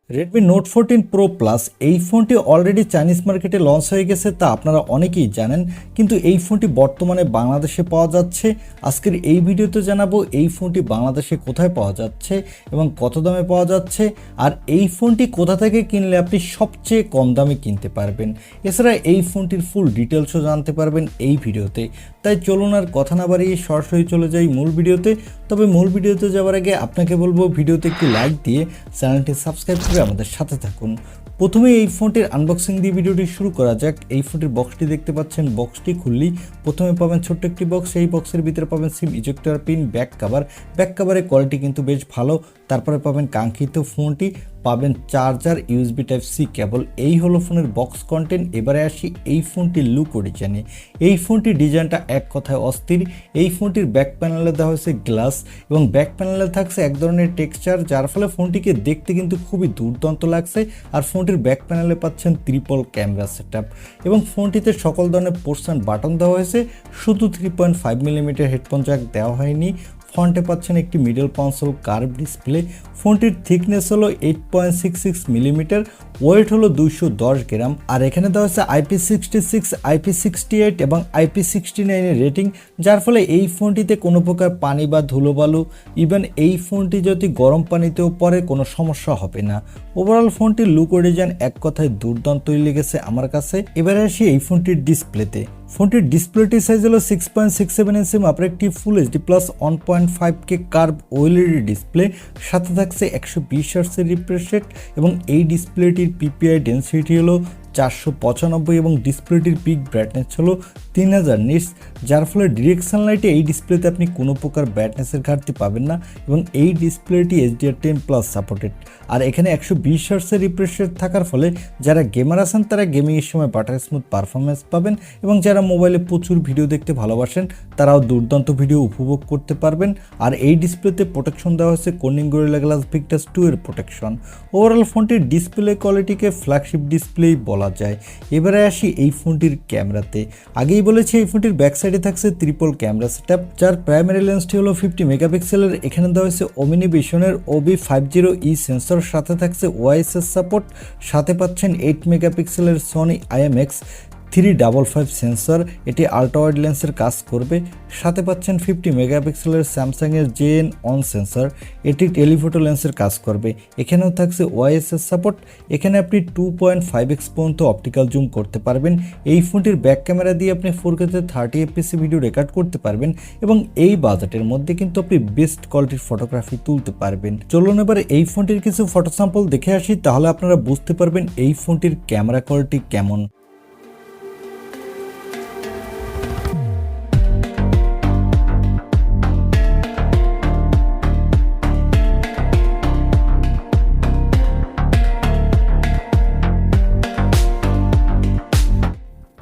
Redmi Note 14 Pro Plus এই ফোনটি already Chinese মার্কেটে লঞ্চ হয়ে গেছে তা আপনারা অনেকেই জানেন, কিন্তু এই ফোনটি বর্তমানে বাংলাদেশে পাওয়া যাচ্ছে। আজকের এই ভিডিওতে জানাবো এই ফোনটি বাংলাদেশে কোথায় পাওয়া যাচ্ছে এবং কত দামে পাওয়া যাচ্ছে, আর এই ফোনটি কোথা থেকে কিনলে আপনি সবচেয়ে কম দামে কিনতে পারবেন। এছাড়া এই ফোনটির ফুল ডিটেলসও জানতে পারবেন এই ভিডিওতে। তাই চলুন আর কথা না বাড়িয়ে সরাসরি চলে যাই মূল ভিডিওতে। তবে মূল ভিডিওতে যাওয়ার আগে আপনাকে বলবো ভিডিওতে একটি লাইক দিয়ে চ্যানেলটি সাবস্ক্রাইব করে আমাদের সাথে থাকুন। প্রথমে এই ফোনটির আনবক্সিং দিয়ে ভিডিওটি শুরু করা যাক। এই ফোনটির বক্সটি দেখতে পাচ্ছেন, বক্সটি খুললেই প্রথমে পাবেন ছোট্ট একটি বক্স। এই বক্সের ভিতরে পাবেন sim ejector pin, back cover. Back কাভারের কোয়ালিটি কিন্তু বেশ ভালো। তারপরে পাবেন কাঙ্ক্ষিত ফোনটি, পাবেন charger, USB type C cable. এই হলো ফোনের বক্স কন্টেন্ট। এবারে আসি এই ফোনটির লুক ও ডিজাইনে। এই ফোনটির ডিজাইনটা এক কথায় অস্থির। এই ফোনটির ব্যাক প্যানেলে দেওয়া হয়েছে গ্লাস এবং ব্যাক প্যানেলে থাকছে এক ধরনের টেক্সচার, যার ফলে ফোনটিকে দেখতে কিন্তু খুবই দুর্দান্ত লাগছে। আর ফোনটির ব্যাক প্যানেলে পাচ্ছেন ট্রিপল ক্যামেরা সেটআপ এবং ফোনটিতে সকল ধরনের পোর্শন বাটন দেওয়া হয়েছে, শুধু 3.5 মিলিমিটার হেডফোন জ্যাক দেওয়া হয়নি। ফ্রন্টে পাচ্ছেন একটি মিডল কনসোল কার্ভ ডিসপ্লে। ফোনটির থিকনেস হলো 8.66 মিলিমিটার, ওয়েট হলো 210 গ্রাম। আর এখানে দেওয়া হচ্ছে IP66, IP68 এবং IP69 এর রেটিং, যার ফলে এই ফোনটিতে কোনো প্রকার পানি বা ধুলোবালু, ইভেন এই ফোনটি যদি গরম পানিতেও পড়ে কোনো সমস্যা হবে না। ওভারঅল ফোনটির লুক ও ডিজাইন এক কথায় দুর্দান্তই লেগেছে আমার কাছে। এবারে আসি এই ফোনটির ডিসপ্লেতে। ফোনটির ডিসপ্লেটির সাইজ হলো 6.67 ইঞ্চি মাপের একটি full HD plus 1.5K curve OLED display. সাথে থাকছে 120 হার্টজের রিফ্রেশ রেট এবং এই ডিসপ্লেটির পিপিআই ডেনসিটি হলো 495 এবং ডিসপ্লেটির পিক ব্রাইটনেস হলো 3000 নিটস, যার ফলে ডিরেকশন লাইটে এই ডিসপ্লেতে আপনি কোনো প্রকার ব্রাইটনেসের ঘাটতি পাবেন না এবং এই ডিসপ্লেটি HDR10+ সাপোর্টেড। আর এখানে 120 হার্টজের রিফ্রেশ রেট থাকার ফলে যারা গেমার আছেন তারা গেমিংয়ের সময় বাটার স্মুথ পারফরমেন্স পাবেন এবং যারা মোবাইলে প্রচুর ভিডিও দেখতে ভালোবাসেন তারাও দুর্দান্ত ভিডিও উপভোগ করতে পারবেন। আর এই ডিসপ্লেতে প্রোটেকশন দেওয়া হয়েছে কর্নিং গরিলা গ্লাস ভিক্টাস 2 এর প্রোটেকশন। ওভারঅল ফোনটির ডিসপ্লে কোয়ালিটিকে ফ্ল্যাগশিপ ডিসপ্লেই বলা যায়। এবারে আসি এই ফোনটির ক্যামেরাতে। আগেই বলেছি এই ফোনটির ব্যাক সাইডে থাকছে ট্রিপল ক্যামেরা সেটআপ, যার প্রাইমারি লেন্সটি হলো 50 মেগাপিক্সেলের। এখানে দেওয়া হয়েছে ওমিনি ভিশনের OB50E সেন্সর, সাথে থাকছে ওআইএসএস সাপোর্ট, সাথে পাচ্ছেন 8 মেগাপিক্সেলের সনি IMX355 সেন্সর, এটি আল্ট্রা ওয়াইড লেন্সের কাজ করবে। সাথে পাচ্ছেন 50 মেগাপিক্সেলের স্যামসাংয়ের JN-ON সেন্সর, এটি টেলিফোটো লেন্সের কাজ করবে। এখানেও থাকছে ওআইএসএস সাপোর্ট। এখানে আপনি 2.5x পর্যন্ত অপটিক্যাল জুম করতে পারবেন। এই ফোনটির ব্যাক ক্যামেরা দিয়ে আপনি 4K-তে 30 fps ভিডিও রেকর্ড করতে পারবেন এবং এই বাজেটের মধ্যে কিন্তু আপনি বেস্ট কোয়ালিটির ফটোগ্রাফি তুলতে পারবেন। চলুন এবার এই ফোনটির কিছু ফটো স্যাম্পল দেখে আসি, তাহলে আপনারা বুঝতে পারবেন এই ফোনটির ক্যামেরা কোয়ালিটি কেমন।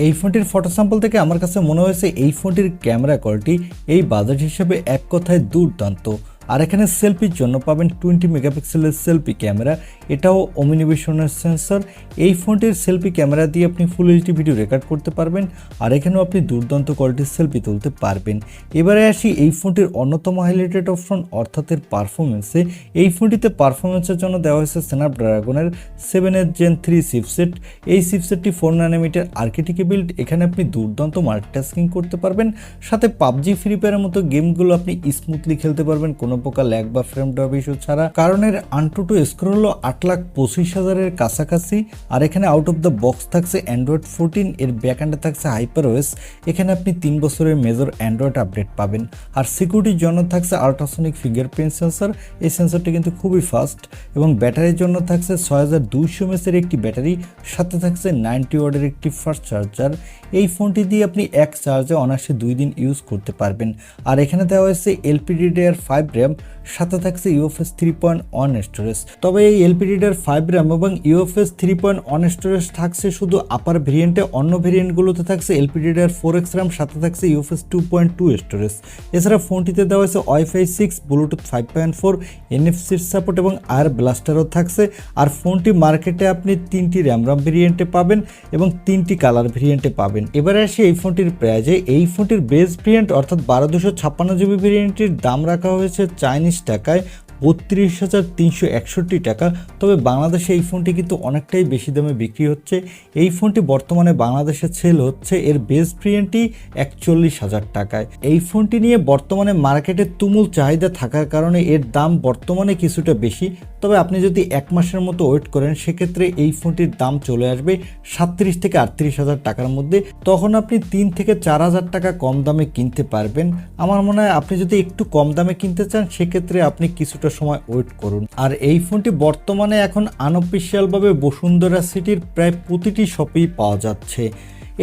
এই ফোনটির ফটো স্যাম্পল থেকে আমার কাছে মনে হয়েছে এই ফোনটির ক্যামেরা কোয়ালিটি এই বাজেট হিসেবে এক কথায় দুর্দান্ত। আর এখানে সেলফির জন্য পাবেন 20 মেগাপিক্সেলের সেলফি ক্যামেরা, এটাও ওমিনি ভিশনের সেন্সর। এই ফোনটির সেলফি ক্যামেরা দিয়ে আপনি ফুল এইচডি ভিডিও রেকর্ড করতে পারবেন আর এখানেও আপনি দুর্দান্ত কোয়ালিটির সেলফি তুলতে পারবেন। এবারে আসি এই ফোনটির অন্যতম হাইলাইটেড অপশন অর্থাৎ এর পারফরমেন্সে। এই ফোনটিতে পারফরমেন্সের জন্য দেওয়া হয়েছে স্ন্যাপড্রাগনের 7th Gen 3 চিপসেট। এই চিপসেটটি 4 ন্যানোমিটার আর্কিটেক্টে বিল্ড। এখানে আপনি দুর্দান্ত মাল্টিটাস্কিং করতে পারবেন, সাথে PUBG ফ্রি ফায়ারের মতো গেমগুলো আপনি স্মুথলি খেলতে পারবেন কোনো প্রকার ল্যাগ বা ফ্রেম ড্রপ ইস্যু ছাড়া। কারণ এর AnTuTu স্কোর হলো 8,25,000-এর কাছাকাছি। আর এখানে আউট অফ দ্য বক্স থাকছে অ্যান্ড্রয়েড 14, এর ব্যাকএন্ডে থাকছে HyperOS। এখানে আপনি 3 বছরের মেজর অ্যান্ড্রয়েড আপডেট পাবেন। আর সিকিউরিটির জন্য থাকছে আল্ট্রাসনিক ফিঙ্গারপ্রিন্ট সেন্সর, এই সেন্সরটি কিন্তু খুবই ফাস্ট। এবং ব্যাটারির জন্য থাকছে 6200 mAh একটি ব্যাটারি, সাথে থাকছে 90 ওয়াটের একটি ফাস্ট চার্জার। এই ফোনটি দিয়ে আপনি এক চার্জে অনায়াসে 2 দিন ইউজ করতে পারবেন। আর এখানে দেওয়া হয়েছে LPDDR5 RAM, সাথে থাকছে UFS 3.1 স্টোরেজ। তবে এই LPDDR5 RAM এবং UFS 3.1 স্টোরেজ থাকছে শুধু আপার ভেরিয়েন্টে, অন্য ভেরিয়েন্টগুলোতে থাকছে LPDDR4X RAM, সাথে থাকছে UFS 2.2 স্টোরেজ। এছাড়া ফোনটিতে দেওয়া হয়েছে Wi-Fi 6, Bluetooth 5.4, NFC সাপোর্ট এবং আয়ার ব্লাস্টারও থাকছে। আর ফোনটি মার্কেটে আপনি 3টি RAM ভেরিয়েন্টে পাবেন এবং 3টি কালার ভেরিয়েন্টে পাবেন। এবারে আসি এই ফোনটির প্রাইজে। এই ফোনটির বেস ভেরিয়েন্ট অর্থাৎ 12256 GB ভেরিয়েন্টটির দাম রাখা হয়েছে চাইনিজ টাকায় 32,361 টাকা। তবে বাংলাদেশে এই ফোনটি কিন্তু অনেকটাই বেশি দামে বিক্রি হচ্ছে। এই ফোনটি বর্তমানে বাংলাদেশে সেল হচ্ছে এর বেস ভেরিয়েন্টটি 41,000 টাকায়। এই ফোনটি নিয়ে বর্তমানে মার্কেটে তুমুল চাহিদা থাকার কারণে এর দাম বর্তমানে কিছুটা বেশি। তবে আপনি যদি 1 মাসের মতো ওয়েট করেন সেক্ষেত্রে এই ফোনটির দাম চলে আসবে 37 থেকে 38,000 টাকার মধ্যে। তখন আপনি 3 থেকে 4,000 টাকা কম দামে কিনতে পারবেন। আমার মনে হয় আপনি যদি একটু কম দামে কিনতে চান সেক্ষেত্রে আপনি কিছুটা সময় ওয়েট করুন। আর এই ফোনটি বর্তমানে এখন আনঅফিসিয়ালভাবে বসুন্ধরা সিটির প্রায় প্রতিটি শপেই পাওয়া যাচ্ছে।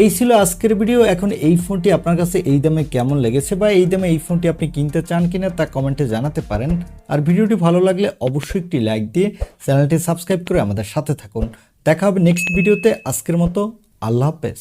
এই ছিল আজকের ভিডিও। এখন এই ফোনটি আপনার কাছে এই দামে কেমন লেগেছে বা এই দামে এই ফোনটি আপনি কিনতে চান কিনা তা কমেন্টে জানাতে পারেন। আর ভিডিওটি ভালো লাগলে অবশ্যই একটি লাইক দিয়ে চ্যানেলটি সাবস্ক্রাইব করে আমাদের সাথে থাকুন। দেখা হবে নেক্সট ভিডিওতে। আজকের মতো আল্লাহ হাফেজ।